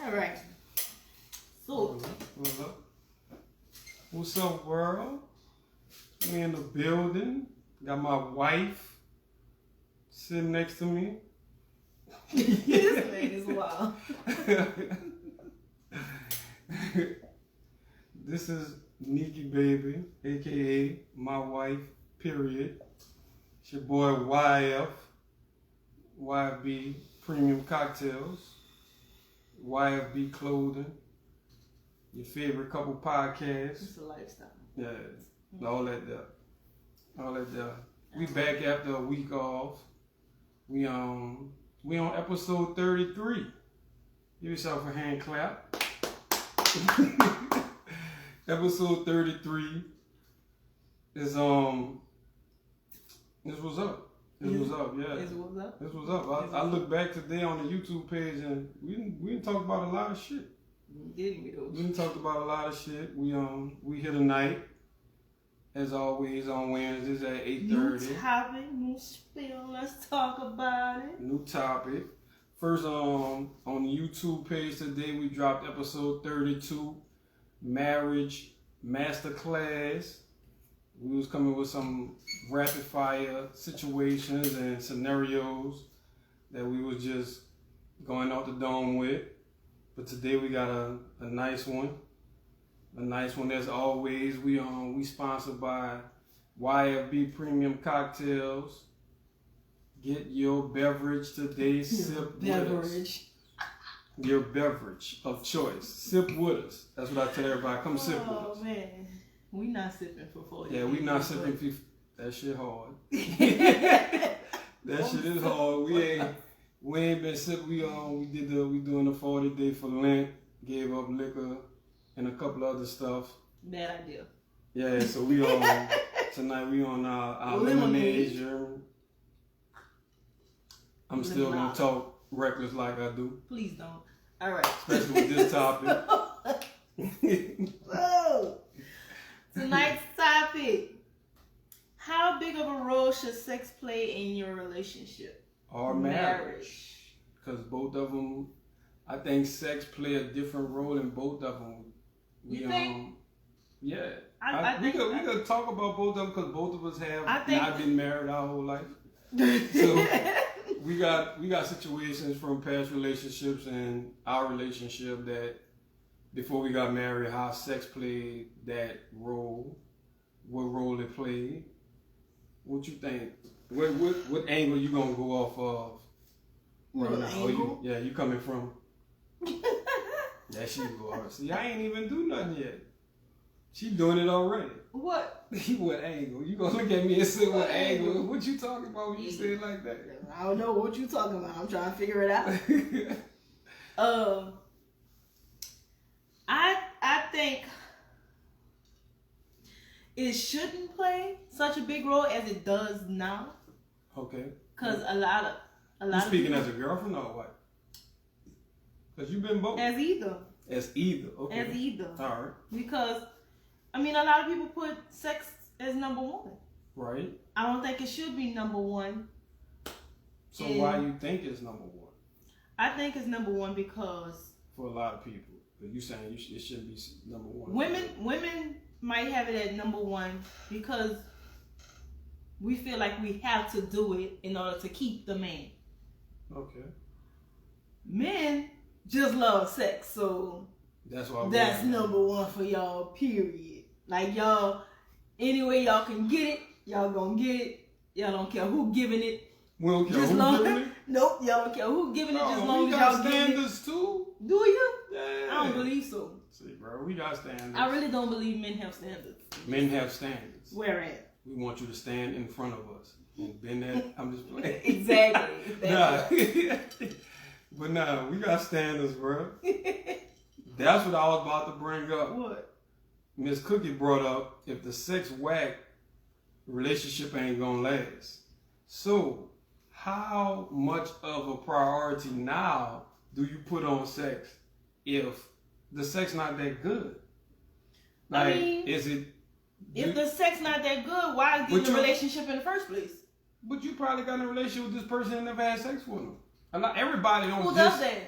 All right. So, what's up? What's up, world? We in the building. Got my wife sitting next to me. this man is wild. This is Nikki Baby, aka my wife, period. It's your boy YFB Premium Cocktails, YFB Clothing, your favorite couple podcasts. It's a lifestyle. Yeah, all that there. We back after a week off. We on episode 33. Give yourself a hand clap. Episode 33 is this was up. This was up, yeah. This was up. This was up. I looked back today on the YouTube page and we didn't talk about a lot of shit. We didn't talk about a lot of shit. We hit a night, as always, on Wednesdays at 8:30. New topic, new spill. Let's talk about it. New topic. First, on the YouTube page today, we dropped episode 32, Marriage Masterclass. We was coming with some rapid fire situations and scenarios that we was just going out the dome with. But today we got a nice one. A nice one as always. We sponsored by YFB Premium Cocktails. Get your beverage today. Sip with us. Your beverage of choice. Sip with us. That's what I tell everybody. Come sip with us. Oh man, we not sipping for 40. Yeah, we not sipping. That shit hard. That shit is hard. We ain't been sipping. We doing the 40-day for Lent. Gave up liquor and a couple other stuff. Bad idea. Yeah, so we tonight we on our lemonade journey. I'm still gonna talk reckless like I do. Please don't. All right. Especially with this topic. Whoa. Tonight's topic: how big of a role should sex play in your relationship or marriage? Because both of them, I think sex play a different role in both of them. You think? Yeah. I we think could talk about both of them because both of us have not been married our whole life. So we got situations from past relationships and our relationship that before we got married, how sex played that role, what role it played. What you think? What angle you gonna go off of right now? Angle? You coming from? Yeah, she go off. See, I ain't even do nothing yet. She doing it already. What? What angle? You gonna look at me and say what angle? What you talking about when you say it like that? I don't know what you talking about. I'm trying to figure it out. I think it shouldn't play such a big role as it does now. Okay. Because a lot You speaking people, as a girlfriend or what? Because you've been both. as either. As either. Okay. As either. All right. Because, I mean, a lot of people put sex as number one. Right. I don't think it should be number one. So why you think it's number one? I think it's number one because for a lot of people, but you saying it shouldn't be number one. Women might have it at number one because we feel like we have to do it in order to keep the man. Okay. Men just love sex, so that's number one for y'all. Period. Like y'all, any way y'all can get it, y'all gonna get it. Y'all don't care who giving it. We don't care who giving it? Nope, y'all don't care who giving it, just long as y'all getting it. Standards too? Do you? Yeah. I don't believe so. See, bro, we got standards. I really don't believe men have standards. Men have standards. Where at? We want you to stand in front of us. And been that, I'm just playing. Exactly. Nah. But nah, we got standards, bro. That's what I was about to bring up. What? Miss Cookie brought up, if the sex whack, relationship ain't gonna last. So, how much of a priority now do you put on sex if the sex not that good? Like, I mean, is it? If the sex not that good, why get in a relationship in the first place? But you probably got in a relationship with this person and never had sex with them. Everybody don't. Who does that?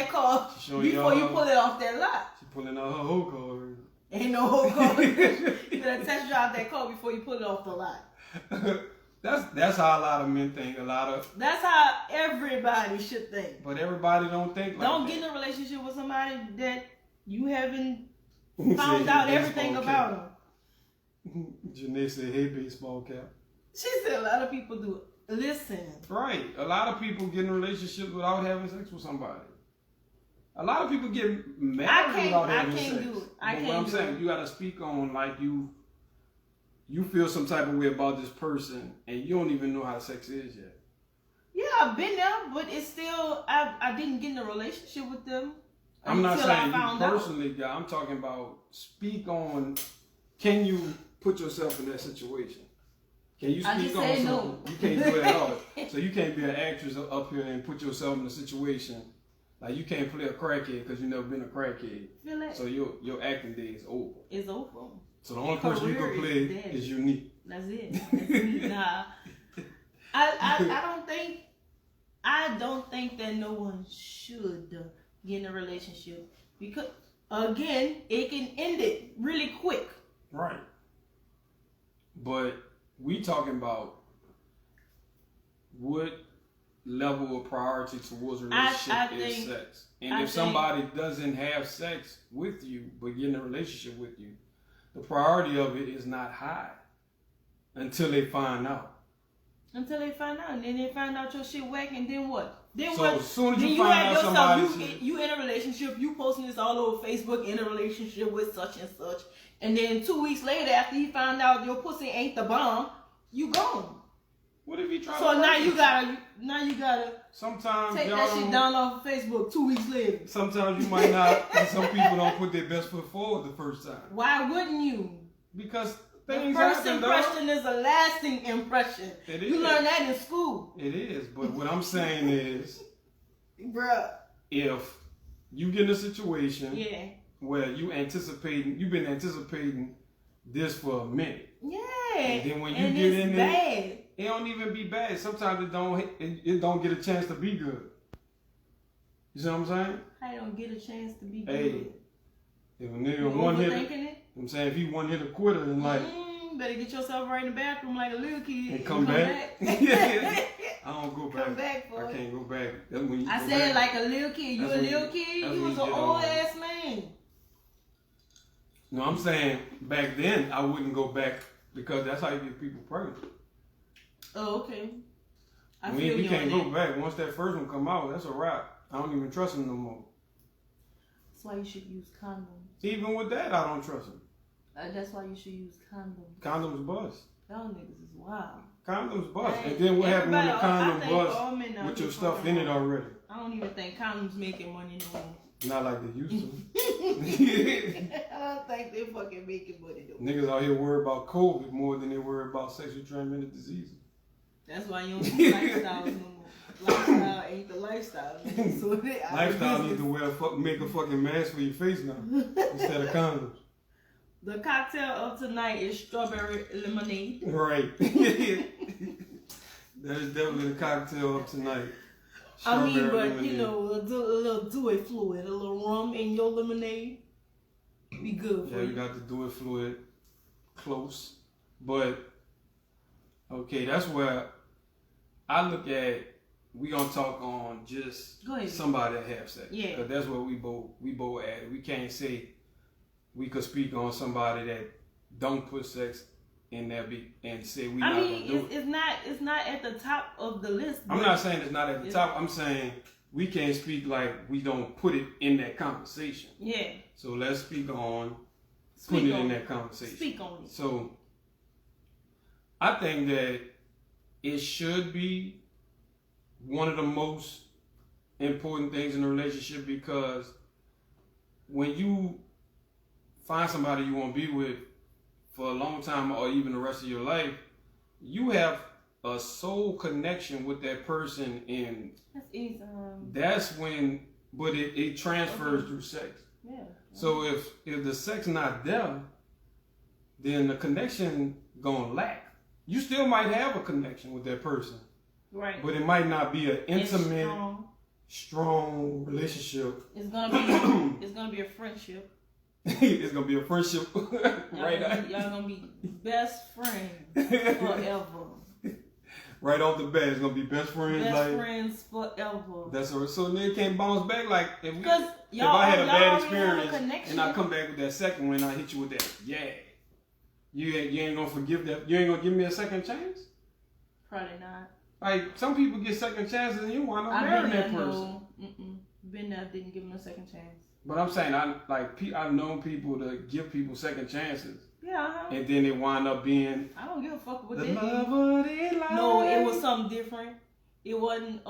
that car before you pull it off that lot. She pulling out her whole car. Ain't no whole car. You better test drive that car before you pull it off the lot. That's how a lot of men think. That's how everybody should think. But everybody don't think like that. Don't get in a relationship with somebody that you haven't found out everything about them. Janae said, "Hey, baseball cap." She said a lot of people do it. Listen. Right. A lot of people get in relationships without having sex with somebody. A lot of people get married without having sex. I can't do it. I can't do it. What I'm saying, you gotta speak on like you feel some type of way about this person and you don't even know how sex is yet. Yeah, I've been there, but it's still I didn't get in a relationship with them. I'm not saying you personally, guy. I'm talking about speak on. Can you put yourself in that situation? Can you speak on something? No. You can't do it at all. So you can't be an actress up here and put yourself in a situation. Like you can't play a crackhead because you've never been a crackhead. So your acting day is over. It's over. So the only person you can play is unique. That's it. That's me. Nah. I don't think that no one should get in a relationship because again, it can end it really quick. Right. But we talking about what level of priority towards a relationship is sex. And if somebody doesn't have sex with you but get in a relationship with you, the priority of it is not high until they find out. Until they find out, and then they find out your shit whack, and then what? Then so what? As soon as you find out somebody, you in a relationship, you posting this all over Facebook, in a relationship with such and such, and then 2 weeks later, after he found out your pussy ain't the bomb, you gone. What if he try? So now you gotta sometimes take that shit down off Facebook 2 weeks later. Sometimes you might not. Some people don't put their best foot forward the first time. Why wouldn't you? Because the first impression is a lasting impression. It is. You learn that in school. It is. But what I'm saying is, bruh, if you get in a situation where you've been anticipating this for a minute. Yeah. And then when you get in there, it don't even be bad. Sometimes it don't get a chance to be good. You see what I'm saying? I don't get a chance to be hey, good. If a nigga one hit, I'm saying if he one hit a quitter and like, better get yourself right in the bathroom like a little kid and come back. I don't go back. Come back, boy. I can't go back. That's when you I said like a little kid. You a little kid. You was an old ass man. No, I'm saying back then I wouldn't go back because that's how you get people pregnant. Oh, okay. I feel you can't go back. Once that first one come out, that's a wrap. I don't even trust him no more. That's why you should use condoms. Even with that, I don't trust him. That's why you should use condoms. Condoms bust. Y'all niggas is wild. Condoms bust. And then what happened when the condom bust with your stuff in it already? I don't even think condoms making money no more. Not like they used to. I don't think they fucking making money no more. Niggas out here worried about COVID more than they worry about sexually transmitted diseases. That's why you don't do lifestyles no more. Lifestyle ain't the lifestyle. So lifestyle need to make a fucking mask for your face now instead of condoms. The cocktail of tonight is strawberry lemonade. Right. That is definitely the cocktail of tonight. I mean, but lemonade. You know, a little dewy fluid, a little rum in your lemonade, be good for you. Yeah, we got the dewy fluid close, but okay, that's where I look at. We gonna talk on just somebody that have sex. Yeah, because that's what we both at. We can't say we could speak on somebody that don't put sex in there and say we not gonna do it. It's not at the top of the list. I'm not saying it's not at the top. I'm saying we can't speak like we don't put it in that conversation. Yeah. So let's speak on putting it in that conversation. Speak on it. So I think that it should be one of the most important things in a relationship, because when you find somebody you want to be with for a long time or even the rest of your life, you have a soul connection with that person, and that's when, but it transfers through sex. Yeah. So if the sex not there, then the connection gonna lack. You still might have a connection with that person. Right. But it might not be an intimate, strong relationship. It's gonna be a friendship. It's gonna be a friendship, right? Y'all gonna be best friends forever. Right off the bat, it's gonna be best friends. Best friends forever. That's all. So they can't bounce back. Like if y'all, I had a bad experience and I come back with that second one, I hit you with that. Yeah, you ain't gonna forgive that. You ain't gonna give me a second chance. Probably not. Like some people get second chances and you wind up marrying that person. No. Been there, didn't give them a second chance. But I'm saying I've known people to give people second chances. Yeah. Uh-huh. And then they wind up being. I don't give a fuck what the they love of their life. No, it was something different. It wasn't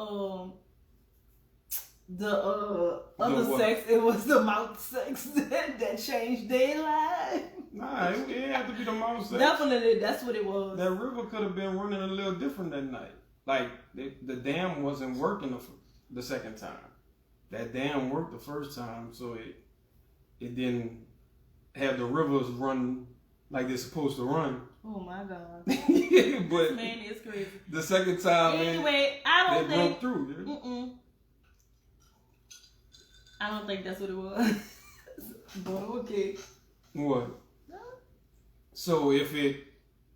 the other sex. It was the mouth sex that changed their life. Nah, it didn't have to be the mouth sex. Definitely, that's what it was. That river could have been running a little different that night. Like the dam wasn't working the second time. That dam worked the first time, so it didn't have the rivers run like they're supposed to run. Oh my God! But this man is crazy. The second time, anyway, I don't think broke through. Yeah? I don't think that's what it was. But okay. What? No. So if it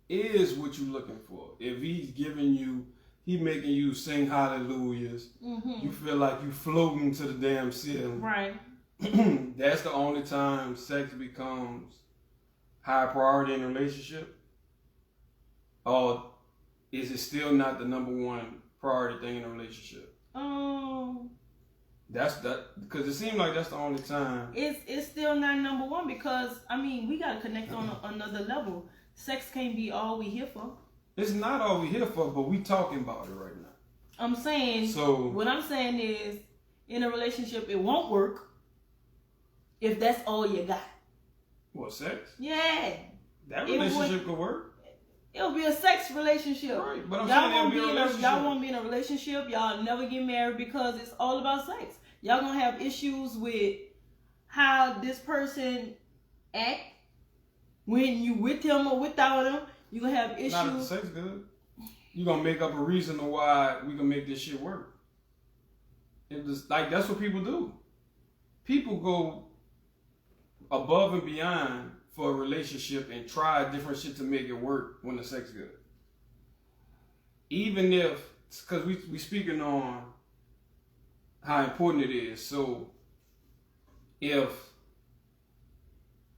is what you're looking for, if he's giving you, he making you sing hallelujahs, you feel like you floating to the damn ceiling. Right. That's the only time sex becomes high priority in a relationship? Or is it still not the number one priority thing in a relationship? Because it seems like that's the only time. It's still not number one because, I mean, we got to connect on another level. Sex can't be all we here for. It's not all we here for, but we talking about it right now. I'm saying, what I'm saying is, in a relationship, it won't work if that's all you got. What, sex? Yeah. That relationship could work. It'll be a sex relationship. Right, but I'm saying it'll be a relationship. Y'all won't be in a relationship. Y'all never get married because it's all about sex. Y'all gonna have issues with how this person act when you with him or without him. You gonna have issues. Not if the sex good. You gonna make up a reason to why we can make this shit work. That's what people do. People go above and beyond for a relationship and try different shit to make it work when the sex good. Even if, because we speaking on how important it is. So if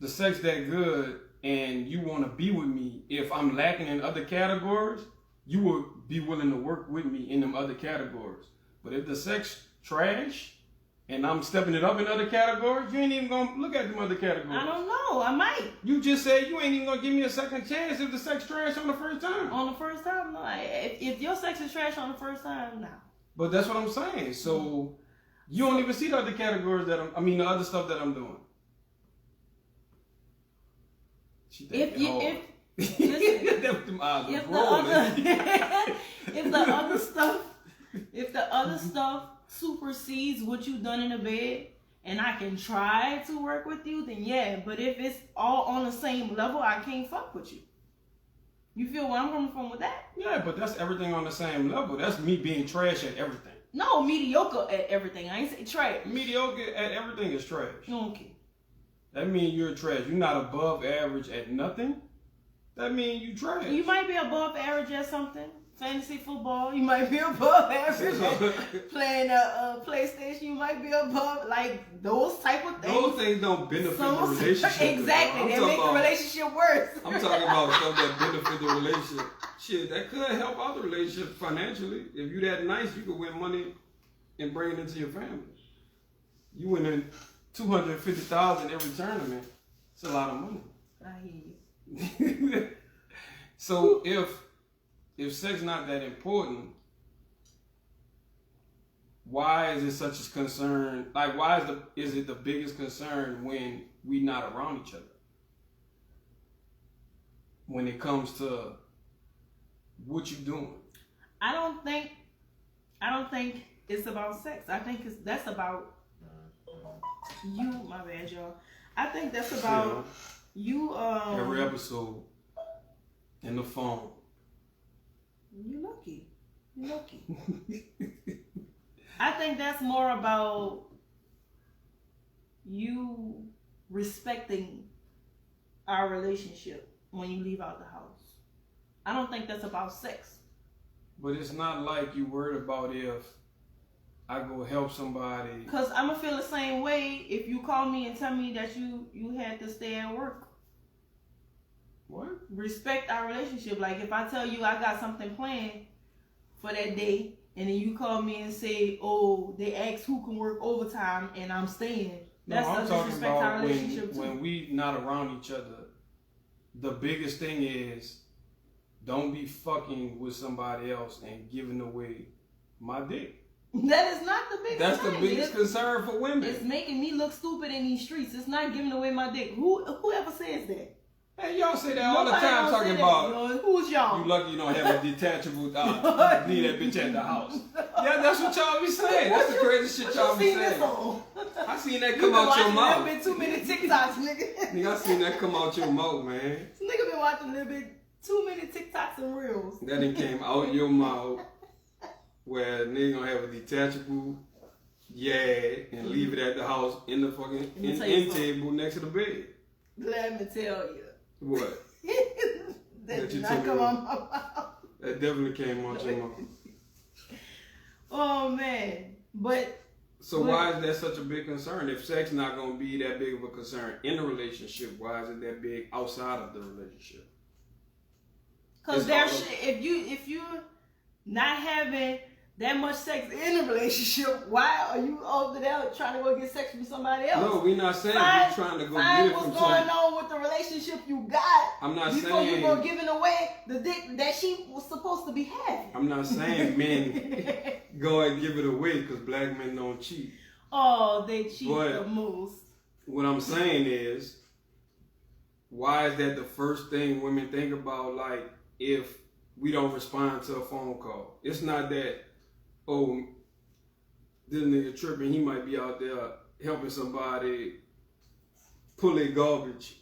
the sex that good and you want to be with me, if I'm lacking in other categories, you would be willing to work with me in them other categories. But if the sex trash and I'm stepping it up in other categories, you ain't even gonna look at them other categories. I don't know. I might. You just said you ain't even gonna give me a second chance if the sex trash on the first time. On the first time, no. If your sex is trash on the first time, no. But that's what I'm saying. So you don't even see the other categories the other stuff that I'm doing. If the other stuff supersedes what you've done in the bed and I can try to work with you, then yeah. But if it's all on the same level, I can't fuck with you. You feel where I'm coming from with that? Yeah, but that's everything on the same level. That's me being trash at everything. No, mediocre at everything. I ain't say trash. Mediocre at everything is trash. Okay. That means you're trash. You're not above average at nothing. That means you trash. You might be above average at something. Fantasy football. You might be above average at playing a PlayStation. You might be above, like, those type of things. Those things don't benefit the relationship. Exactly. They make the relationship worse. I'm talking about stuff that benefit the relationship. Shit, that could help out the relationship financially. If you that nice, you could win money and bring it into your family. You win in $250,000 every tournament. It's a lot of money. I hear you. So if sex not that important, why is it such a concern? Like, why is it the biggest concern when we not around each other? When it comes to what you doing? I don't think it's about sex. I think that's about you. My bad, y'all. I think that's about you. Every episode in the phone. You lucky. I think that's more about you respecting our relationship when you leave out the house. I don't think that's about sex. But it's not like you worried about if I go help somebody. Because I'm going to feel the same way if you call me and tell me that you had to stay at work. What? Respect our relationship. Like if I tell you I got something planned for that day, and then you call me and say, oh, they asked who can work overtime and I'm staying. That's no, I'm talking disrespect our about relationship when we not around each other. The biggest thing is don't be fucking with somebody else and giving away my dick. That is not the biggest That's thing. the biggest concern for women. It's making me look stupid in these streets. It's not giving away my dick. Whoever says that? Hey, y'all say that all the time talking about who's y'all? You lucky you don't have a detachable leave that bitch at the house. Yeah, that's what y'all be saying. That's the crazy shit y'all be saying. I seen that come out your mouth. Been too many TikToks, nigga. Nigga, I seen that come out your mouth, man. This nigga been watching a little bit too many TikToks and reels. That done came out your mouth where nigga gonna have a detachable and leave it at the house in the fucking end table next to the bed. Let me tell you. What? that did not come on my mouth. That definitely came out your mouth. Oh man. So why is that such a big concern? If sex not gonna be that big of a concern in a relationship, why is it that big outside of the relationship? Because if you not having that much sex in a relationship, why are you over there trying to go get sex from somebody else? No, we're not saying we're trying to go get it from somebody. What's going on with the relationship you got? I'm not before saying you go giving away the dick that she was supposed to be having. I'm not saying men go and give it away because black men don't cheat. Oh, they cheat the most. What I'm saying is, why is that the first thing women think about? Like if we don't respond to a phone call, it's not that. Oh, this nigga tripping, he might be out there helping somebody pull their garbage.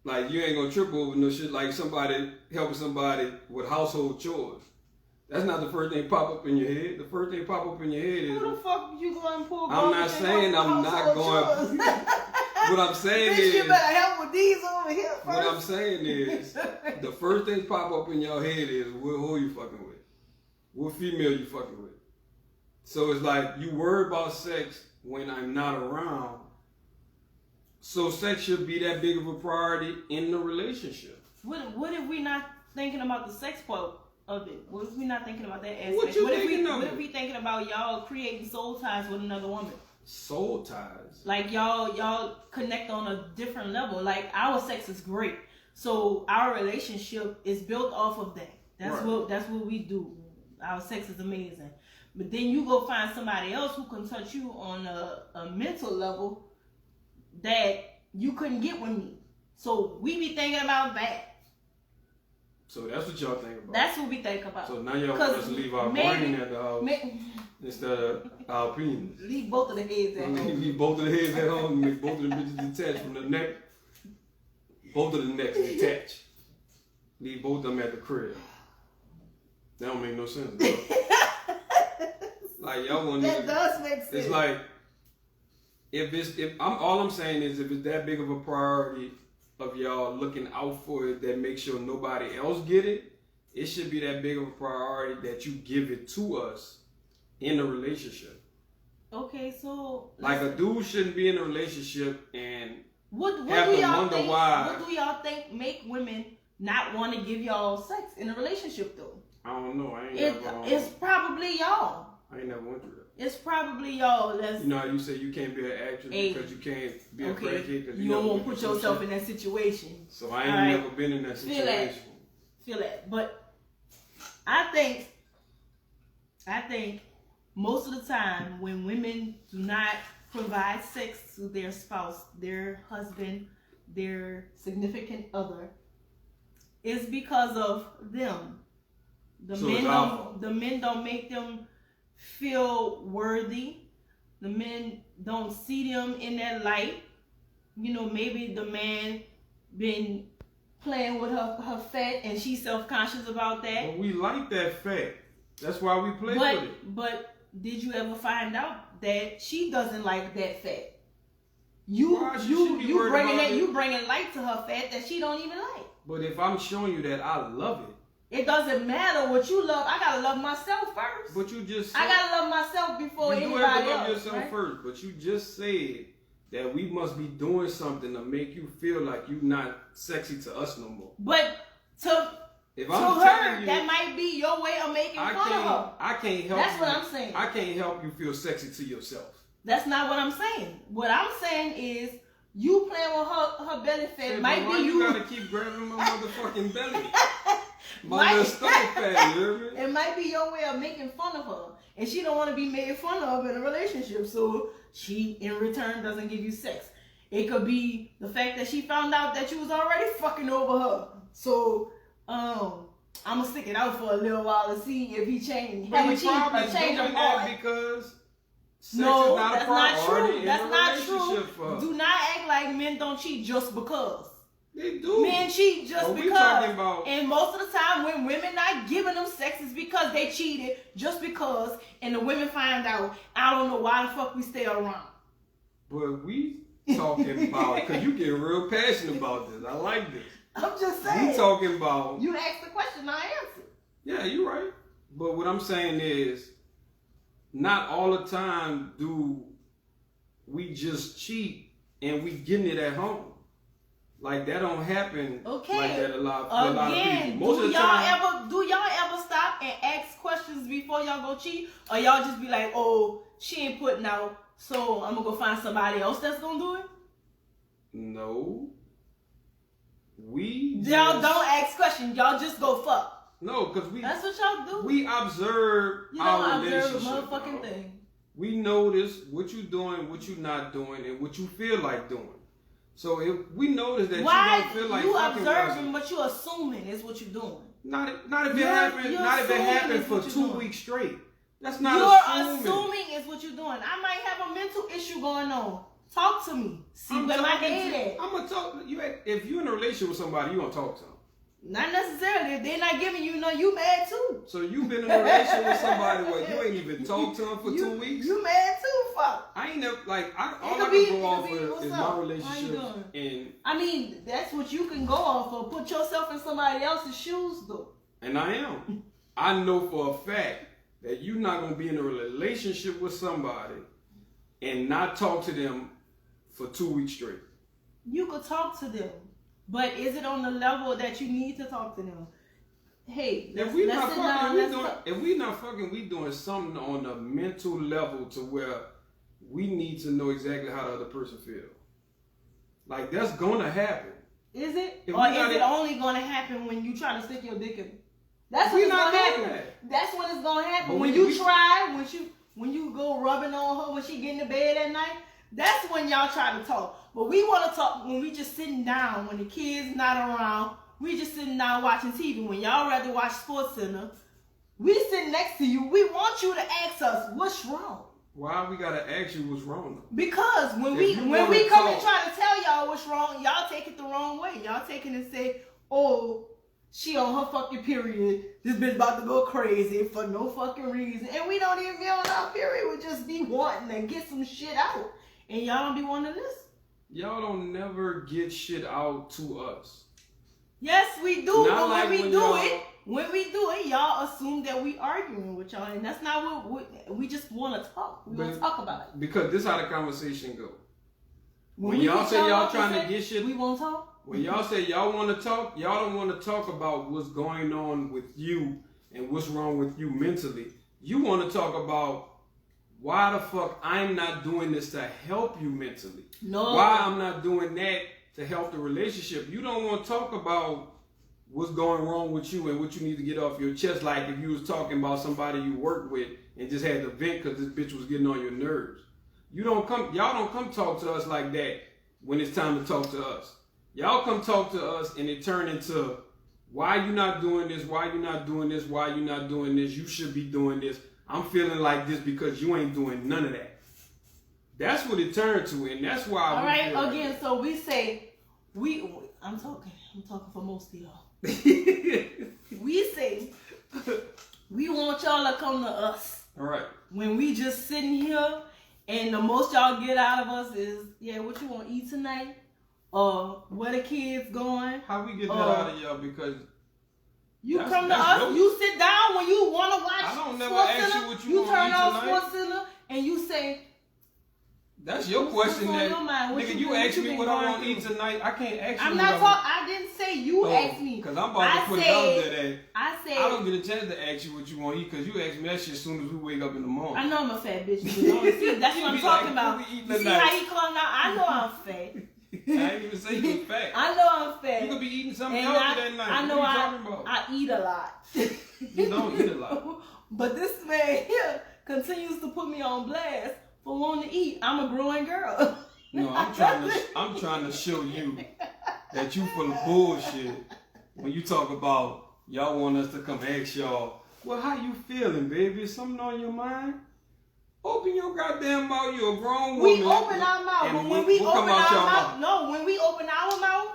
Like, you ain't gonna trip over no shit like somebody helping somebody with household chores. That's not the first thing pop up in your head. The first thing pop up in your head is... Who the fuck you going to pull garbage? I'm not saying I'm not going... What I'm saying is... You better help with these over here first. What I'm saying is, the first thing pop up in your head is, who you fucking with? What female you fucking with? So it's like you worry about sex when I'm not around. So sex should be that big of a priority in the relationship. What if we not thinking about the sex part of it? What if we not thinking about that aspect? What if we thinking about y'all creating soul ties with another woman? Soul ties? Like y'all connect on a different level. Like our sex is great. So our relationship is built off of that. That's what we do. Our sex is amazing. But then you go find somebody else who can touch you on a mental level that you couldn't get with me. So we be thinking about that. So that's what y'all think about. That's what we think about. So now y'all want us to leave our brain at the house instead of our penis. Leave both of the heads at home. Leave both of the heads at home and make both of the bitches detached from the neck. Both of the necks detached. Leave both of them at the crib. That don't make no sense, bro. Like y'all want that does make sense. It's like all I'm saying is if it's that big of a priority of y'all looking out for it that makes sure nobody else get it, it should be that big of a priority that you give it to us in a relationship. Okay, so like a dude shouldn't be in a relationship and what have do to y'all wonder think, why. What do y'all think make women not want to give y'all sex in a relationship though? I don't know. It's probably y'all. I ain't never went through that. It's probably y'all. You know how you say you can't be an actress because you can't be a crackhead because you don't want to put yourself in that situation. So I ain't never been in that situation. Feel that. But I think most of the time when women do not provide sex to their spouse, their husband, their significant other, it's because of them. The men don't make them feel worthy. The men don't see them in that light. You know, maybe the man been playing with her fat and she's self-conscious about that. But we like that fat. That's why we play with it. But did you ever find out that she doesn't like that fat? You bringing light to her fat that she don't even like. But if I'm showing you that I love it, it doesn't matter what you love. I gotta love myself first. But you just said, I gotta love myself before anybody else. You do have to love yourself right? first. But you just said that we must be doing something to make you feel like you're not sexy to us no more. But to her, that might be your way of making fun of her. I can't help. That's what I'm saying. I can't help you feel sexy to yourself. That's not what I'm saying. What I'm saying is, you playing with her belly fat might be you. You gotta keep grabbing my motherfucking belly. My little stomach fat, you hear me? It might be your way of making fun of her. And she don't want to be made fun of in a relationship. So she, in return, doesn't give you sex. It could be the fact that she found out that you was already fucking over her. So, I'm going to stick it out for a little while to see if he changed. But he probably doing that because sex is not a priority. That's not true. Do not act like men don't cheat just because. They do. Men cheat just because. And most of the time when women not giving them sex is because they cheated just because, and the women find out, I don't know why the fuck we stay around. But we talking about, because you get real passionate about this. I like this. I'm just saying. We talking about. You asked the question, I answered. Yeah, you're right. But what I'm saying is, not all the time do we just cheat and we getting it at home. Like that don't happen like that a lot of people. Most of the time, do y'all ever stop and ask questions before y'all go cheat? Or y'all just be like, oh, she ain't putting out, so I'm gonna go find somebody else that's gonna do it? No. Y'all don't ask questions, y'all just go fuck. No, because that's what y'all do. We observe our relationship. You don't observe a motherfucking thing. We notice what you doing, what you not doing, and what you feel like doing. So if we notice that you don't feel like you observing, but you assuming is what you're doing. Not if it happened. Not if it happened for 2 weeks straight. That's not You're assuming is what you're doing. I might have a mental issue going on. Talk to me. See where my head at. I'm gonna talk. If you're in a relationship with somebody, you gonna talk to them. Not necessarily. If they're not giving you, you mad too. So you've been in a relationship with somebody where you ain't even talked to them for 2 weeks? You mad too, fuck. I ain't never, all I can go off of is my relationship. And I mean, that's what you can go off of. Put yourself in somebody else's shoes, though. And I am. I know for a fact that you're not going to be in a relationship with somebody and not talk to them for 2 weeks straight. You could talk to them. But is it on the level that you need to talk to them? Hey, if we not fucking, we doing something on a mental level to where we need to know exactly how the other person feels. Like that's gonna happen. Is it? Or is it only gonna happen when you try to stick your dick in? That's when it's gonna happen. That's when it's gonna happen. When you go rubbing on her when she get in the bed at night. That's when y'all try to talk. But we want to talk when we just sitting down, when the kids not around. We just sitting down watching TV. When y'all rather watch Sports Center, we sitting next to you. We want you to ask us, what's wrong? Why we got to ask you what's wrong? Because when we come and try to tell y'all what's wrong, y'all take it the wrong way. Y'all take it and say, oh, she on her fucking period. This bitch about to go crazy for no fucking reason. And we don't even be on our period. We just be wanting to get some shit out. And y'all don't be wanting to listen. Y'all don't never get shit out to us. Yes, we do. But when we do it, y'all assume that we arguing with y'all. And that's not what we just want to talk. We want to talk about it. Because this is how the conversation go. When y'all say y'all trying to get shit. We won't talk. When y'all say y'all want to talk, y'all don't want to talk about what's going on with you and what's wrong with you mentally. You want to talk about why the fuck I'm not doing this to help you mentally? No. Why I'm not doing that to help the relationship? You don't want to talk about what's going wrong with you and what you need to get off your chest. Like if you was talking about somebody you worked with and just had to vent because this bitch was getting on your nerves. Y'all don't come talk to us like that when it's time to talk to us. Y'all come talk to us and it turn into why you not doing this? Why you not doing this? Why you not doing this? You should be doing this. I'm feeling like this because you ain't doing none of that. That's what it turned to, and that's why. All right, again, like so we say I'm talking for most of y'all. We say we want y'all to come to us All right. When we just sitting here and the most y'all get out of us is, yeah, what you want to eat tonight? Where the kids going? How we get that out of y'all? Because you come to us, you sit down when you want to watch. I don't never ask you what you want to eat turn off tonight. Sports Center and you say. That's your question. That nigga, you ask me what I want to eat tonight. I can't ask you. I'm not talking. I didn't say you asked me. Because I'm about to put it out there that I don't get a chance to ask you what you want to eat because you ask me that shit as soon as we wake up in the morning. I know I'm a fat bitch. See, that's what I'm talking about. See how you come now? I know I'm fat. I ain't even say you was fat. I know I'm fat. You could be eating something healthy that night. I know what are you talking about? I eat a lot. You don't eat a lot. But this man here continues to put me on blast for wanting to eat. I'm a growing girl. No, I'm trying to show you that you full of bullshit when you talk about y'all want us to come ask y'all, well, how you feeling, baby? Is something on your mind? Open your goddamn mouth. You're a grown woman. We open our mouth, but when we open our mouth, when we open our mouth,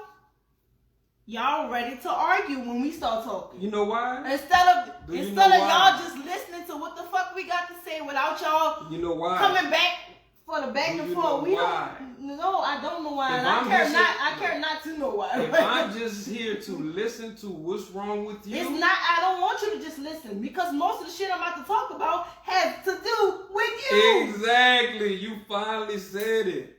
y'all ready to argue when we start talking. You know why? Instead of y'all just listening to what the fuck we got to say without y'all. You know why? Coming back for the back and forth. We don't. No, I don't know why. And I care not to know why. If I'm just here to listen to what's wrong with you, it's not. I don't want you to just listen because most of the shit I'm about to talk about has to do with you. Exactly. You finally said it.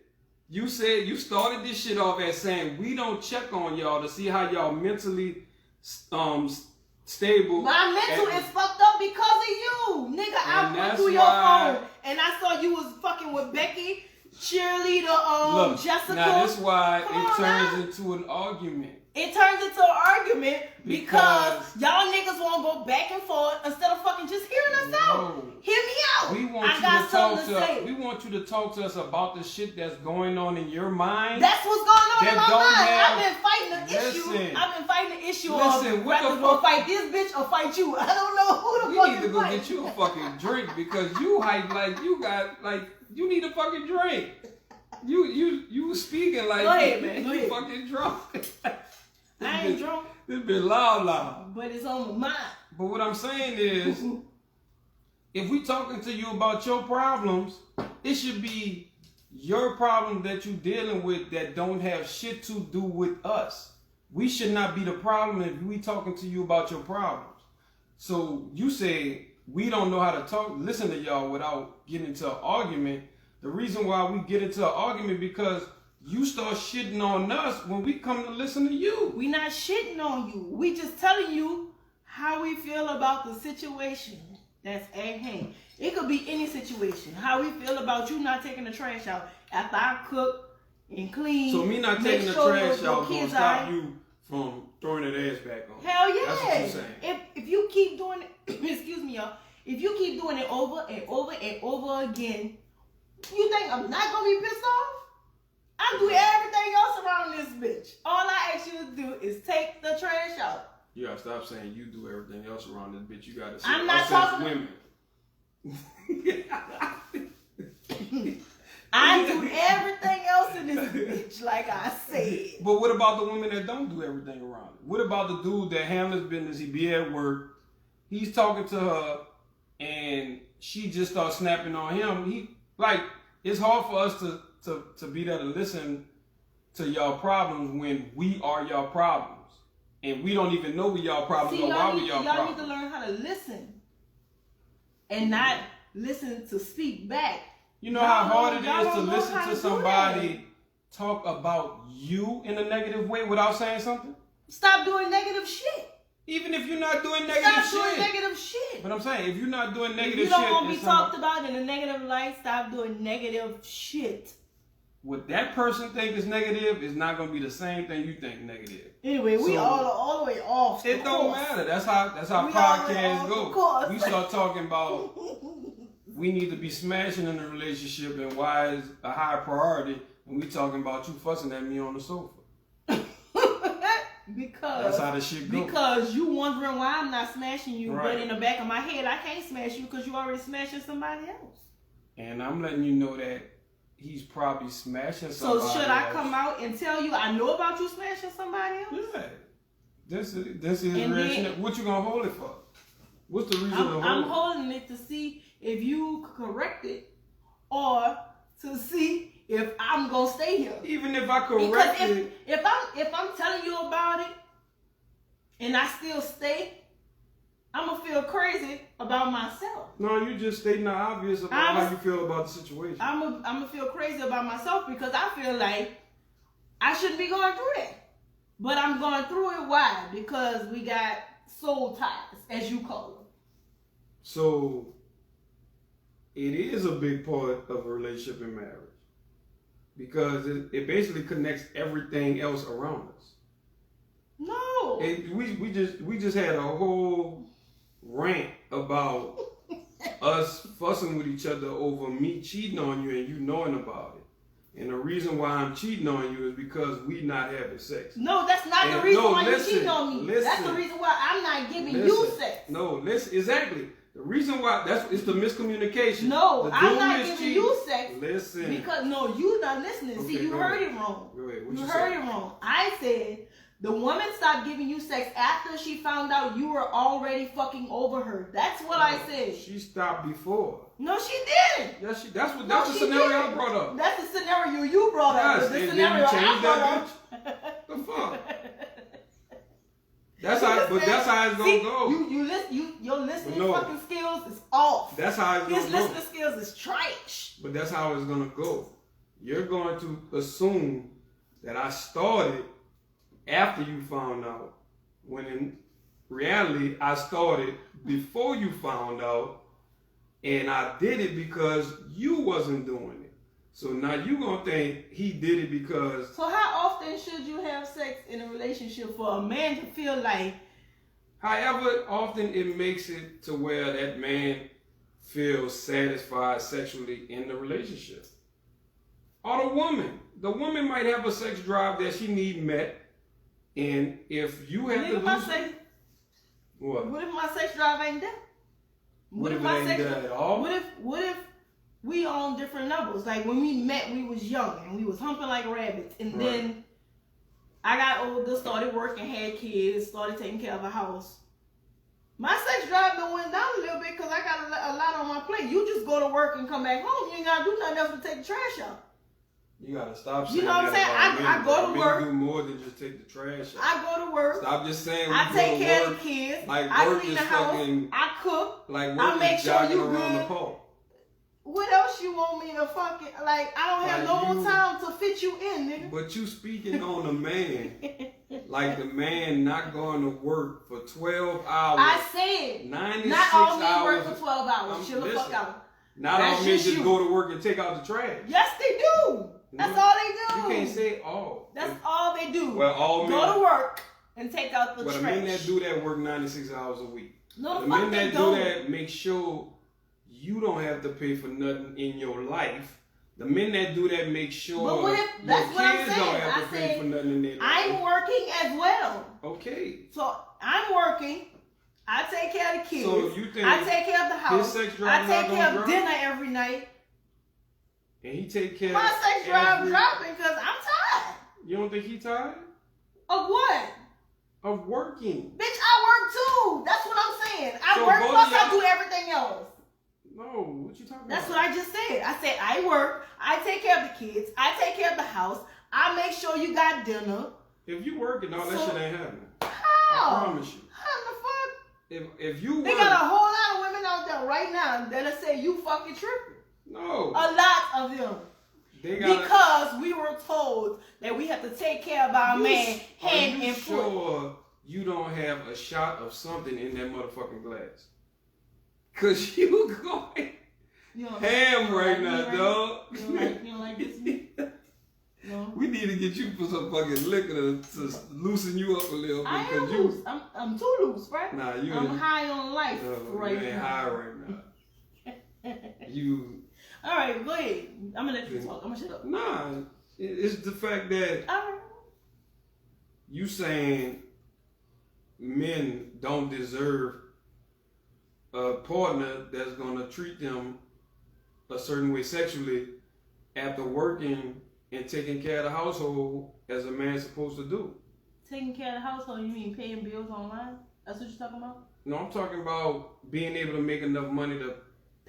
You said you started this shit off as saying we don't check on y'all to see how y'all mentally stable. My mental is fucked up because of you, nigga. I went through your phone and I saw you was fucking with Becky, cheerleader, Look, Jessica. Now that's why it turns into an argument. It turns into an argument because y'all niggas won't go back and forth instead of fucking just hearing us out. Hear me out. We want we want you to talk to us about the shit that's going on in your mind. That's what's going on in my mind. I've been fighting the issue. I've been fighting the issue of whether to fight this bitch or fight you. I don't know who the fuck We need to go get you a fucking drink because you hype like you got like you need a fucking drink. You speaking like go ahead, man. you fucking drunk. I ain't drunk. This been loud. But it's on my mind. But what I'm saying is, if we talking to you about your problems, it should be your problem that you dealing with that don't have shit to do with us. We should not be the problem if we talking to you about your problems. So you say we don't know how to listen to y'all without getting into an argument. The reason why we get into an argument because you start shitting on us when we come to listen to you. We not shitting on you. We just telling you how we feel about the situation that's at hand. It could be any situation. How we feel about you not taking the trash out after I cook and clean. So me not taking the trash out gonna stop you from throwing that ass back on. Hell yeah. That's what you're saying. If you keep doing it, excuse me, y'all. If you keep doing it over and over and over again, you think I'm not gonna be pissed off? I do everything else around this bitch. All I ask you to do is take the trash out. You gotta stop saying you do everything else around this bitch. You gotta say I'm not talking women. I do everything else in this bitch, like I said. But what about the women that don't do everything around it? What about the dude that handles business? He be at work. He's talking to her, and she just starts snapping on him. It's hard for us to be there to listen to y'all problems when we are y'all problems. And we don't even know we y'all problems or why we y'all problems. Y'all need to learn how to listen. And not listen to speak back. You know how hard it is to listen to somebody talk about you in a negative way without saying something? Stop doing negative shit. Even if you're not doing negative shit. Stop doing negative shit. But I'm saying, if you're not doing negative shit. If you don't want to be talked about in a negative light, stop doing negative shit. What that person think is negative is not going to be the same thing you think negative. Anyway, we all the way off. It don't matter. That's how podcasts go. We start talking about we need to be smashing in a relationship and why it's a high priority, and we talking about you fussing at me on the sofa. Because that's how the shit goes. Because you wondering why I'm not smashing you, right. But in the back of my head, I can't smash you because you already smashing somebody else. And I'm letting you know that he's probably smashing somebody else. So should I come out and tell you I know about you smashing somebody else? Yeah. This is reaction. What you gonna hold it for? What's the reason to hold it? I'm holding it to see if you correct it or to see if I'm gonna stay here. Even if I correct it, if I'm telling you about it and I still stay, I'm gonna feel crazy about myself. No, you just stating the obvious about how you feel about the situation. I'm gonna feel crazy about myself because I feel like I shouldn't be going through that. But I'm going through it. Why? Because we got soul ties, as you call them. So it is a big part of a relationship and marriage. Because it basically connects everything else around us. No. We just had a whole rant about us fussing with each other over me cheating on you and you knowing about it. And the reason why I'm cheating on you is because we not having sex. No, that's not the reason why you're cheating on me. That's the reason why I'm not giving you sex. No, listen, exactly. The reason why it's the miscommunication. No, I'm not giving you sex. Listen. Because no, you not listening. Okay, See, you heard it wrong. Go ahead. You heard it wrong. I said the woman stopped giving you sex after she found out you were already fucking over her. That's what I said. She stopped before. No, she didn't. Yes, that's the scenario I brought up. That's the scenario you brought up. Yes, The and scenario then you changed I that brought up. The fuck. That's how it's gonna go. Your listening fucking skills is off. That's how it's gonna go. His listening skills is trash. But that's how it's gonna go. You're going to assume that I started after you found out, when in reality I started before you found out, and I did it because you wasn't doing it. So now you gonna think he did it because... So how often should you have sex in a relationship for a man to feel like... However often it makes it to where that man feels satisfied sexually in the relationship. Or the woman. The woman might have a sex drive that she need met, and if you have to lose... What if my sex drive ain't there? What if it ain't there at all? What if we on different levels? Like when we met, we was young and we was humping like rabbits, and then I got older, started working, had kids, started taking care of a house. My sex drive done went down a little bit because I got a lot on my plate. You just go to work and come back home. You ain't gotta do nothing else but take the trash out. You gotta stop saying You know what I'm saying? I go to work. Do more than just take the trash out. I go to work. Stop just saying I take care of the kids. Like I work clean is the house. fucking... I cook. Like I work make is sure jogging you around good. the pole. What else you want me to fucking... Like, I don't have no more time to fit you in, nigga. But you speaking on a man. Like the man not going to work for 12 hours. I said 96 not all men hours. work for 12 hours. Chill the fuck out. Not all men just go to work and take out the trash. Yes, they do. That's all they do. You can't say all. That's all they do. Well, all men go to work and take out the trash. But the men that do that work 96 hours a week. No, the men that do that make sure you don't have to pay for nothing in your life. The men that do that make sure but what if, that's what I'm saying. Don't have to pay for nothing in their life. I'm working as well. Okay. So I'm working. I take care of the kids. So you think I take care of the house. His sex drive I take care of dinner every night. And he take care my sex drive dropping because I'm tired. You don't think he tired? Of what? Of working. Bitch, I work too. That's what I'm saying. I work plus I do everything else. No, what you talking about? That's what I just said. I said I work, I take care of the kids, I take care of the house, I make sure you got dinner. If you working, all that shit ain't happening. How? I promise you. How the fuck? If you They got a whole lot of women out there right now that'll say you fucking tripping. No. A lot of them. Because we were told that we have to take care of our man hand and foot. Sure you don't have a shot of something in that motherfucking glass? Cause you going ham right now, dog. You don't like this? No. We need to get you for some fucking liquor to loosen you up a little bit. I am loose. I'm too loose, right? Nah, I'm high on life right now. You ain't high right now. You. All right, go ahead. I'm gonna let you talk. I'm gonna shut up. Nah, it's the fact that you saying men don't deserve a partner that's gonna treat them a certain way sexually after working and taking care of the household as a man's supposed to do. Taking care of the household, you mean paying bills online? That's what you're talking about? No, I'm talking about being able to make enough money to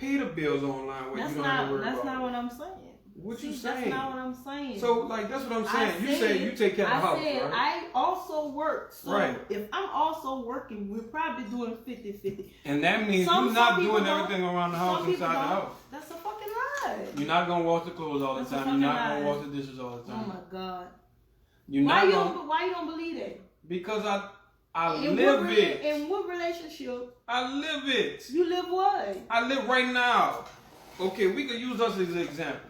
pay the bills online where you don't have to worry about That's not it. what I'm saying. What you That's saying? not what I'm saying. So, like, that's what I'm saying. You say you take care of the house, right? I also work. So right. if I'm also working, we're probably doing 50-50. And that means you're not doing everything around the house inside the house. That's a fucking lie. You're not going to wash the clothes all the time. You're not going to wash the dishes all the time. Oh, my God. Why you don't believe that? Because I live it. In what relationship? I live it. You live what? I live right now. Okay, we could use us as an example.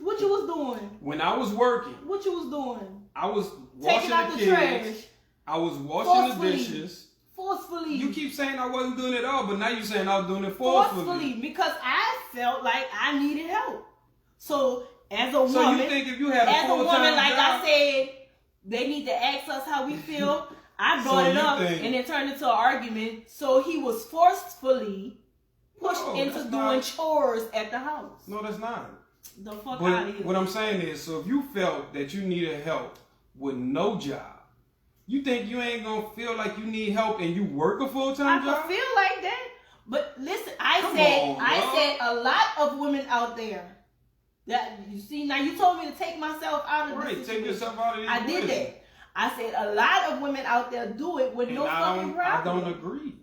What you was doing? When I was working. What you was doing? I was washing the kids. Trash. I was washing the dishes. Forcefully. You keep saying I wasn't doing it all, but now you're saying I was doing it forcefully. Because I felt like I needed help. So as a woman, so you think if you had a full-time woman, like job, I said, they need to ask us how we feel. I brought it up and it turned into an argument. So he was forcefully pushed into doing chores at the house. No, that's not. The fuck out of here. What I'm saying is, so if you felt that you needed help with no job, you think you ain't gonna feel like you need help and you work a full-time job? I feel like that. But listen, I said a lot of women out there that you see now. You told me to take myself out of this. Take yourself out of this. I did that. I said a lot of women out there do it with no fucking problem. I don't agree.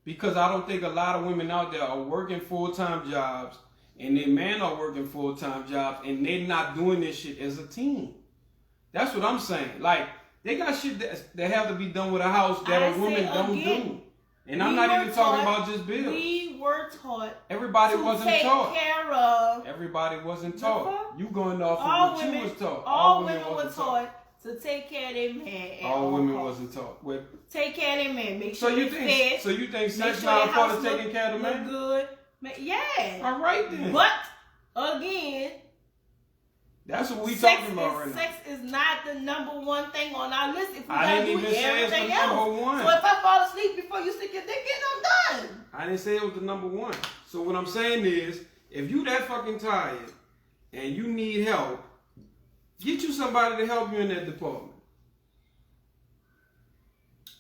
Because I don't think a lot of women out there are working full-time jobs and their men are working full-time jobs and they're not doing this shit as a team. That's what I'm saying. Like, they got shit that have to be done with a house that a woman don't do. And I'm not even talking about just bills. We were taught. Everybody wasn't taught. Care of. Everybody wasn't taught. You going off of what you was taught. All women were taught to take care of their man. All women wasn't taught. Take care of their man. Make sure you're fed. So you think sex not a part of taking care of the man? Good. Yeah. All right then. But again, that's what we talking about right now. Sex is not the number one thing on our list. If we I gotta didn't do even say it's the number one. So if I fall asleep before you stick your dick in, I'm done. I didn't say it was the number one. So what I'm saying is, if you that fucking tired and you need help, get you somebody to help you in that department.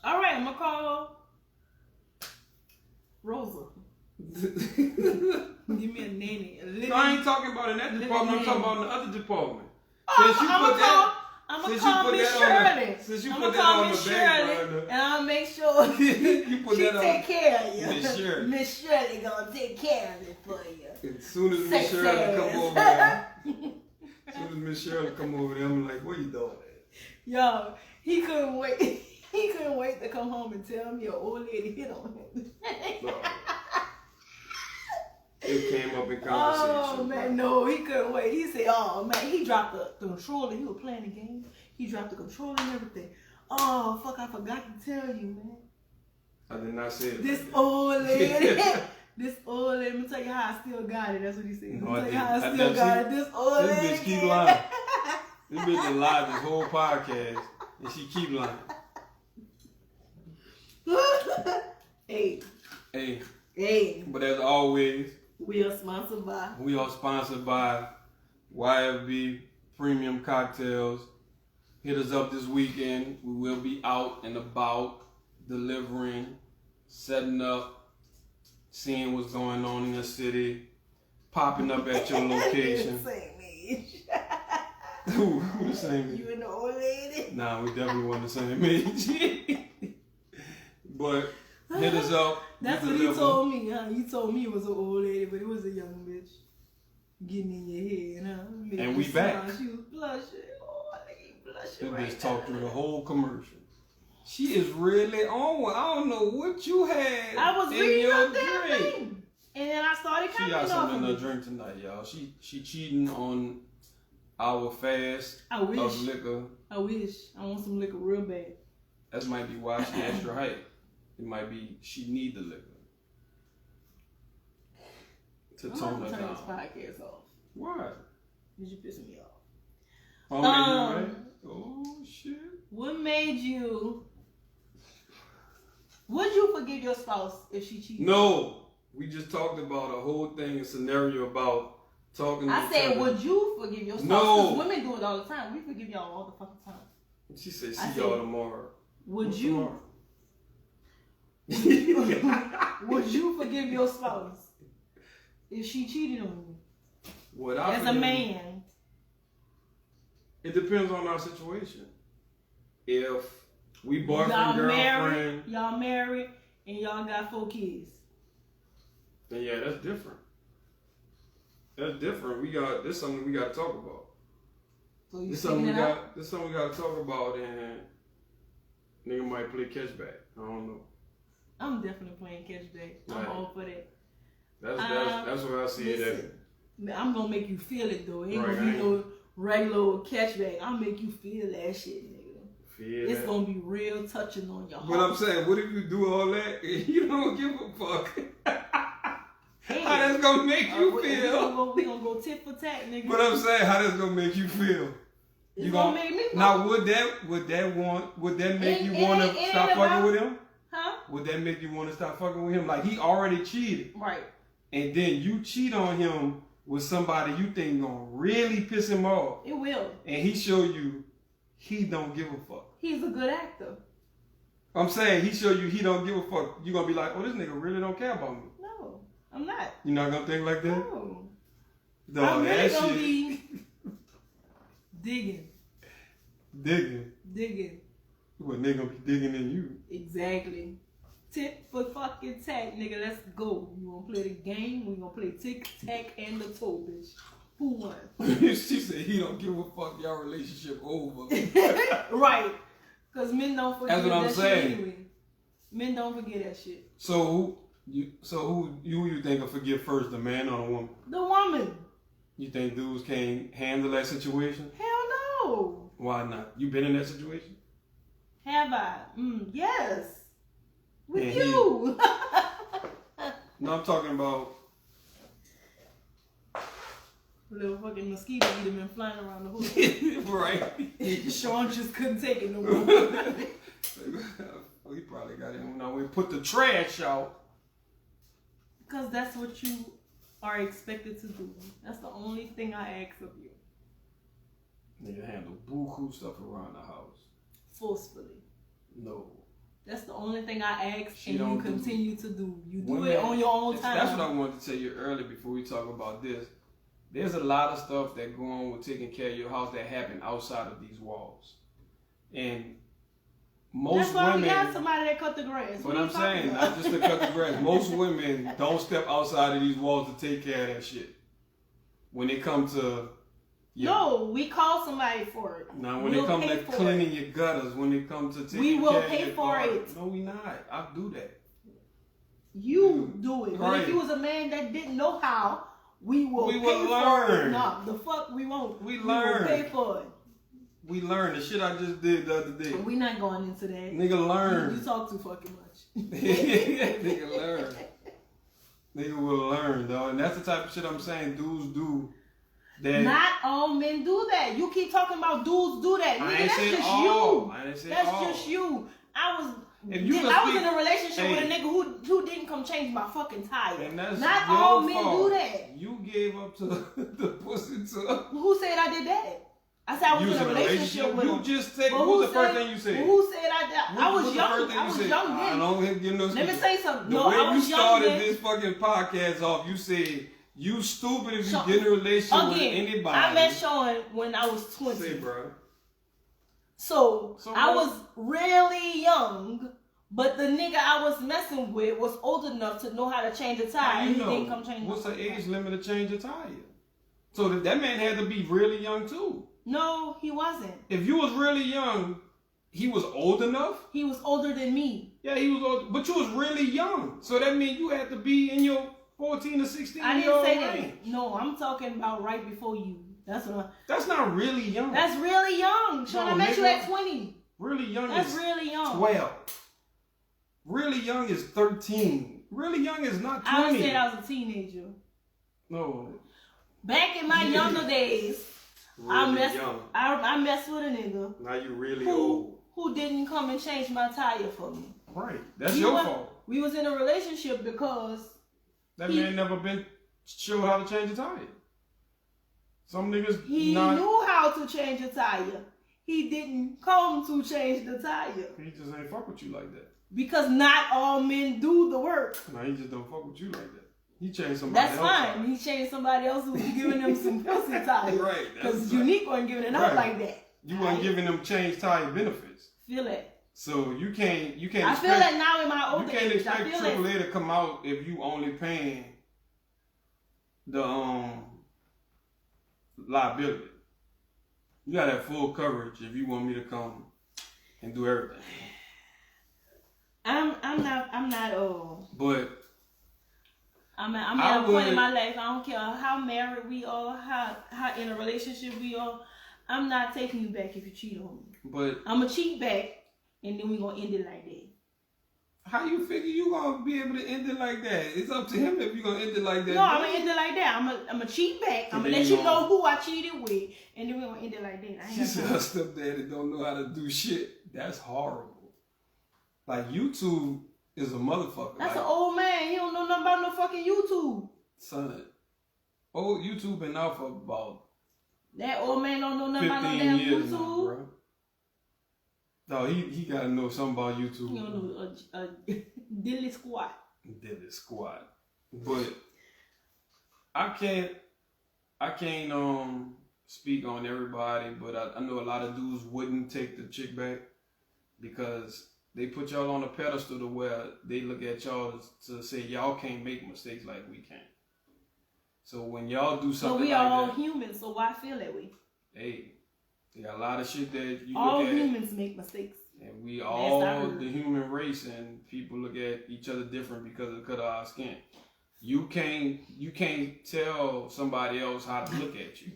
All right, I'm gonna call Rosa. Give me a nanny. No, I ain't talking about in that department. I'm talking about in the other department. I'm gonna call Miss Shirley. Since you put that on the Shirley, and I'll make sure you put she that on, take care of you. Miss Shirley. Miss Shirley gonna take care of it for you. As soon as Miss Shirley come over there, as soon as Miss Shirley come over there, I'm like, what you doing? Yo, he couldn't wait. He couldn't wait to come home and tell me your old lady hit on him. It came up in conversation. Oh man, no, he couldn't wait. He said, "Oh man, he dropped the controller. He was playing the game. He dropped the controller and everything. Oh fuck, I forgot to tell you, man. I did not say it. This old lady, this old lady. Let me tell you how I still got it. That's what he said. Let me tell you how I still got it. This old lady. This bitch keep lying. This bitch has lied this whole podcast, and she keep lying. Hey. But as always, we are sponsored by YFB Premium Cocktails. Hit us up this weekend. We will be out and about, delivering, setting up, seeing what's going on in the city, popping up at your location. The same age. Who the same age? You and the old lady? Nah, we definitely want the same age. But hit us up. That's what he told me, huh? He told me it was an old lady, but it was a young bitch getting in your head, huh? And we back. She was blushing. Oh, I think he blushing this bitch talked through the whole commercial. She is really on. I don't know what you had. I was in reading your up that drink. thing, and then I started She coming got off something in of her it. drink tonight, y'all. She cheating on our fast I wish. of liquor. I wish. I want some liquor real bad. That might be why she extra hype. It might be she need the liquor to tone her turn down. this podcast off. Why? Did you piss me off? Oh shit! What made you? Would you forgive your spouse if she cheated? No, we just talked about a whole thing, a scenario about talking. I said, would you forgive your spouse? No. Because women do it all the time. We forgive y'all all the fucking time. She said, "See y'all tomorrow." Would you? Would you forgive your spouse? if she cheated on you? What As a man. It depends on our situation. If we boyfriend, girlfriend. Y'all married and y'all got 4 kids. Then yeah, that's different. That's different. This is something we got to talk about. So you This is something we got to talk about, and nigga might play catchback. I don't know. I'm definitely playing catchback. I'm all for that. That's what I see it at. I'm gonna make you feel it though. It ain't gonna be no regular catchback. I'll make you feel that shit, nigga. It's gonna be real touching on your heart. But I'm saying, what if you do all that and you don't give a fuck? How that's gonna make you feel? We gonna go tit for tat, nigga. But I'm saying, how that's gonna make you feel? It's gonna make me. Now, would that make you want to stop fucking with him? Huh? Would that make you want to stop fucking with him? Like, he already cheated, right? And then you cheat on him with somebody you think gonna really piss him off. It will. And he show you he don't give a fuck. He's a good actor. I'm saying, he show you he don't give a fuck. You gonna be like, oh, this nigga really don't care about me. No, I'm not. You're not gonna think like that? No. Dog, I'm really that gonna shit. be digging. Well, nigga gonna be digging in you. Exactly. Tit for fucking tat, nigga. Let's go. You wanna play the game? We gonna play tic tac and the toe, bitch. Who won? She said he don't give a fuck. Y'all relationship over. Right. Cause men don't forget That's what I'm that saying. shit anyway. Men don't forget that shit. So who you think will forgive first, the man or the woman? The woman. You think dudes can't handle that situation? Hell no. Why not? You been in that situation? Have I? Yes. With And you. No, I'm talking about. Little fucking mosquito eater been flying around the hood. Right. Sean just couldn't take it no more. He probably got it when we put the trash out. Because that's what you are expected to do. That's the only thing I ask of you. Nigga handle buku stuff around the house. Forcefully. No. That's the only thing I ask, She and don't you continue to do. You do Women, it on your own time. That's what I wanted to tell you earlier before we talk about this. There's a lot of stuff that go on with taking care of your house that happen outside of these walls. And most that's why women... we got somebody that cut the grass. But I'm saying, not just to cut the grass. Most women don't step outside of these walls to take care of that shit. When it comes to... No, we call somebody for it. Now, when it comes to cleaning your gutters, when it comes to taking we will care of pay your for garden, it. No, we not. I'll do that. You do it. But Right. if you was a man that didn't know how, we will pay for learn. it. No, the fuck we won't. We will learn. pay for it. We learned the shit I just did the other day. We're not going into that. Nigga learn. You talk too fucking much. Nigga learn. Nigga will learn, though. And that's the type of shit I'm saying dudes do. That not all men do that. You keep talking about dudes do that. Nigga, that's just all. you. I didn't say that's all. just you. I was was in a relationship with a nigga who didn't come change my fucking tire. And that's not your all men fault. do that. You gave up to the pussy to... Who said I did that? I said I was in a relationship with him. You just said, what was the first thing you said? Who said I did? I was young. I was young then. I don't give no Let me say something. The way you started this fucking podcast off, you said, you stupid if you get in a relationship with anybody. I met Sean when I was 20. Say, bro. So I was really young, but the nigga I was messing with was old enough to know how to change a tire. And he didn't come change. What's the age limit to change a tire? So that man had to be really young too. No, he wasn't. If you was really young, he was old enough? He was older than me. Yeah, he was old, but you was really young. So that means you had to be in your 14 to 16 I year old didn't say range. that. No, I'm talking about right before you. That's not really young. That's really young. Sean, I met you at 20. Really young That's is really young. 12. Really young is 13. Really young is not 20. I said I was a teenager. No. Back in my younger days, Really I messed with a nigga. Now you really old. Who didn't come and change my tire for me. Right. That's your fault. We was in a relationship because that man never been showed how to change a tire. Some niggas he knew how to change a tire. He didn't come to change the tire. He just ain't fuck with you like that. Because not all men do the work. No, he just don't fuck with you like that. He changed somebody That's else. fine. He changed somebody else who was giving them some pussy tires. Right. Because Unique wasn't giving it up like that. You weren't giving them change tire benefits. Feel it. So you can't. I feel that now in my older age. You can't expect AAA to come out if you only paying the liability. You gotta have full coverage if you want me to come and do everything. I'm not But I'm at a point in my life. I don't care how married we are, how in a relationship we are. I'm not taking you back if you cheat on me. But I'm gonna cheat back, and then we gonna end it like that. How you figure you gonna be able to end it like that? It's up to him if you gonna end it like that. No, I'm gonna end it like that. I'm gonna cheat back. I'm gonna let you know who I cheated with, and then we gonna end it like that. She said her stepdaddy don't know how to do shit. That's horrible. Like YouTube is a motherfucker. That's an old man. He don't know nothing about no fucking YouTube. Son, old YouTube been out for about that old man don't know nothing about no damn YouTube. Now, bro. No, he gotta know something about YouTube. He don't know a dilly squat. Dilly squat. But I can't speak on everybody, but I know a lot of dudes wouldn't take the chick back because they put y'all on a pedestal to where they look at y'all to say y'all can't make mistakes like we can. So when y'all do something so we like are all that, humans, so why feel that way? Hey, they got a lot of shit that you all look at. All humans make mistakes. And we all the human race, and people look at each other different because of the color of our skin. You can't tell somebody else how to look at you.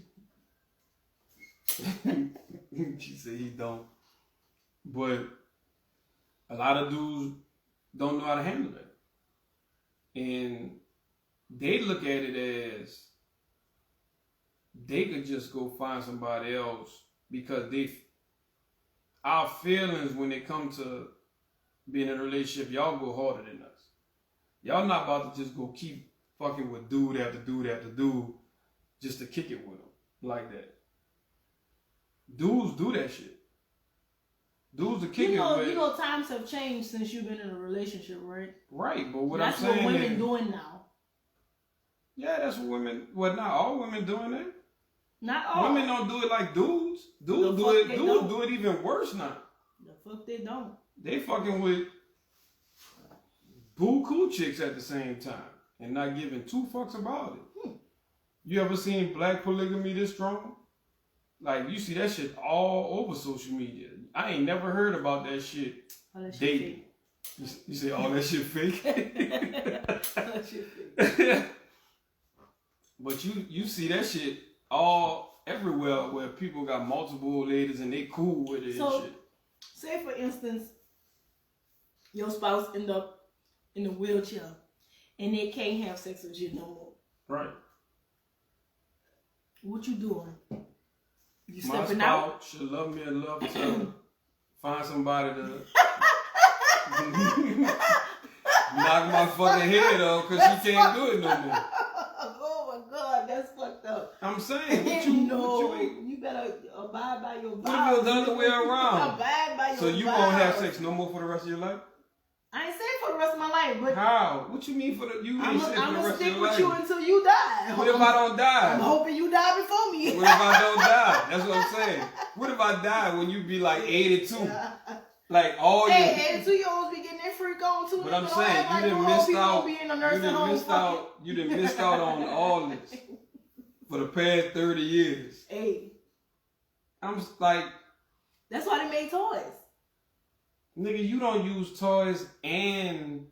She said he don't. But a lot of dudes don't know how to handle that. And they look at it as they could just go find somebody else because our feelings when it comes to being in a relationship, y'all go harder than us. Y'all not about to just go keep fucking with dude after dude after dude just to kick it with them like that. Dudes do that shit. Dudes are kicking with. You know, times have changed since you've been in a relationship, right? Right, but what that's I'm saying what women is, doing now. Yeah, that's what women. Well, not all women doing that. Not all. Women don't do it like dudes. Dudes do it. Dudes do it even worse now. The fuck they don't. They fucking with buku chicks at the same time and not giving two fucks about it. You ever seen black polygamy this strong? Like, you see that shit all over social media. I ain't never heard about that shit. Dating. You say all that shit fake? All that shit fake. But you see that shit all everywhere where people got multiple ladies and they cool with it and shit. Say for instance, your spouse end up in a wheelchair and they can't have sex with you no more. Right. What you doing? You stepping out? My spouse should love me enough to find somebody to knock my fucking head off because she can't do it no more. Oh my God, that's fucked up. I'm saying, you better abide by your vows. What if it's the other way around? Abide by your So you vows. won't have sex no more for the rest of your life? I ain't saying for the rest of my life, but how? What you mean for the you ain't saying for the rest of your life? I'm gonna stick with you until you die. What if I don't die? I'm hoping you die before me. What if I don't die? That's what I'm saying. What if I die when you be like 82? Yeah. Like all your 82-year-olds be getting their freak on too. But I'm saying you done missed out on all this for the past 30 years. Hey. I'm like, that's why they made toys. Nigga, you don't use toys and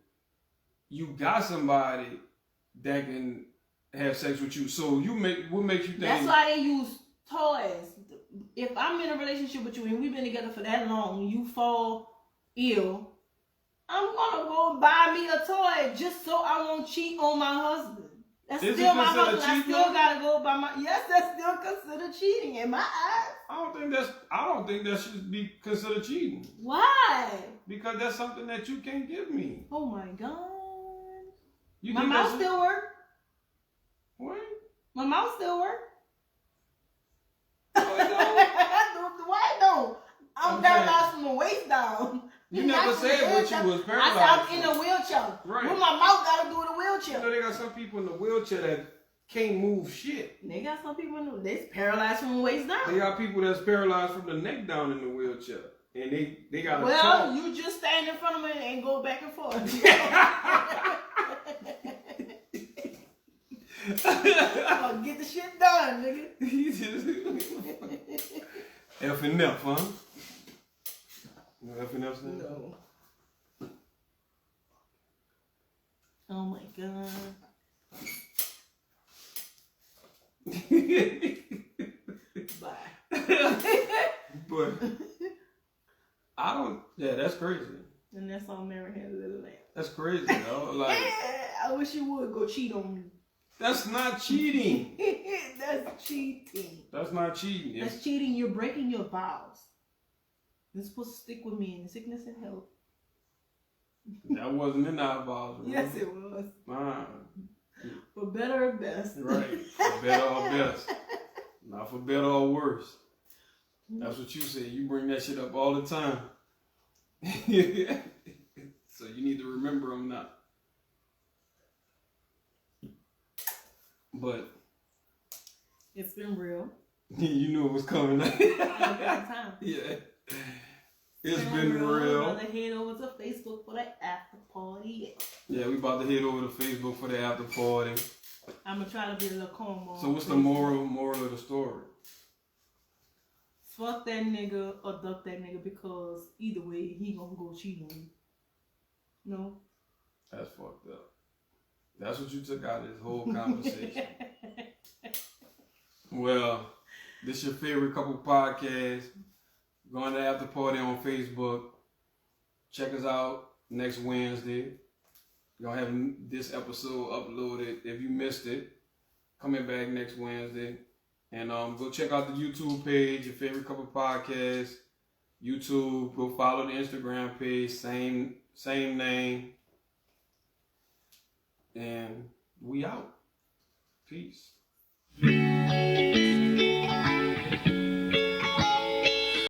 you got somebody that can have sex with you. So what makes you think? That's why they use toys. If I'm in a relationship with you and we've been together for that long, you fall ill, I'm gonna go buy me a toy just so I won't cheat on my husband. That's still my husband. I still gotta go buy my. Yes, that's still considered cheating in my eyes. I don't think that should be considered cheating. Why? Because that's something that you can't give me. Oh my God. My mouth still work? What? My mouth still work? No, it don't. Why don't? I'm paralyzed from the waist down. You never said what you was I paralyzed. said I'm in a wheelchair. Right. What my mouth got to do with a wheelchair? You know they got some people in the wheelchair that can't move shit. They got some people that's paralyzed from the waist down. They got people that's paralyzed from the neck down in the wheelchair. And they got to Well, you just stand in front of me and go back and forth. Oh, get the shit done, nigga. F and F, huh? You know F and F stand? No. Oh my god. Bye. But I don't. Yeah, that's crazy. And that's all Mary had a little lamb. That's crazy, though. Like, I wish you would go cheat on me. that's not cheating. That's cheating. That's not cheating. That's cheating. You're breaking your vows. You're supposed to stick with me in sickness and health. That wasn't in our vows. Right? Yes, it was. For better or best. Right. For better or best. Not for better or worse. That's what you said. You bring that shit up all the time. So you need to remember them now. But it's been real. You knew it was coming. Time. Yeah. It's been real. We're about to head over to Facebook for the after party. Yeah, we about to head over to Facebook for the after party. I'm gonna try to be a little calm. So what's the moral of the story? Fuck that nigga or duck that nigga because either way he gonna go cheat on you. No. That's fucked up. That's what you took out of this whole conversation. Well, this your favorite couple podcast. Going to the after party on Facebook. Check us out next Wednesday. We're gonna have this episode uploaded. If you missed it, coming back next Wednesday. And go check out the YouTube page, your favorite couple podcasts. YouTube. Go follow the Instagram page, same name. And we out. Peace.